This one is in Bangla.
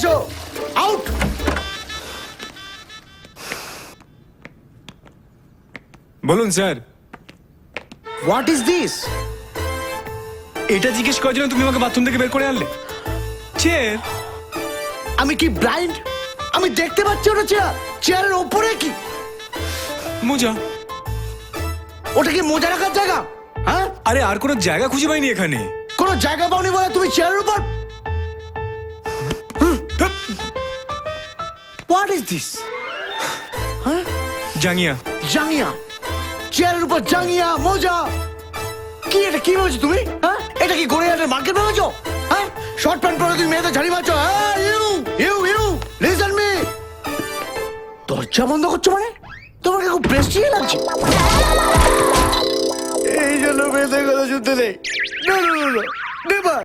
এসো। আউট। বলুন স্যার। What is this? এটা জিজ্ঞেস করার জন্য তুমি আমাকে বাথরুম থেকে বের করে আনলে? চেয়ার। আমি কি ব্লাইন্ড? আমি দেখতে পাচ্ছি ওটা চেয়ার। চেয়ারের ওপরে কি? মোজা। ওটা কি মোজা রাখার জায়গা? হ্যাঁ, আরে আর কোনো জায়গা খুঁজে পাইনি এখানে। কোনো জায়গা পাওনি বলে তুমি চেয়ারের উপর? What is this? হ্যাঁ, জাঙ্গিয়া। জাঙ্গিয়া। চেয়ারের উপর জাঙ্গিয়া, মোজা। কি এটা কি ভেবেছো তুমি? হ্যাঁ, এটা কি গড়িয়াহাটের মার্কেট ভেবেছো? হ্যাঁ, শর্ট প্যান্ট পরে তুমি মেয়েদের ঝাড়ি মারছো? হ্যাঁ, ইউ লিসেন মি। দরজা বন্ধ করছো মানে? তোমার কি খুব প্রেস্টিজ লাগছে? এই জন্য মেয়েদের কথা শুনতে নেই। না, নেভার।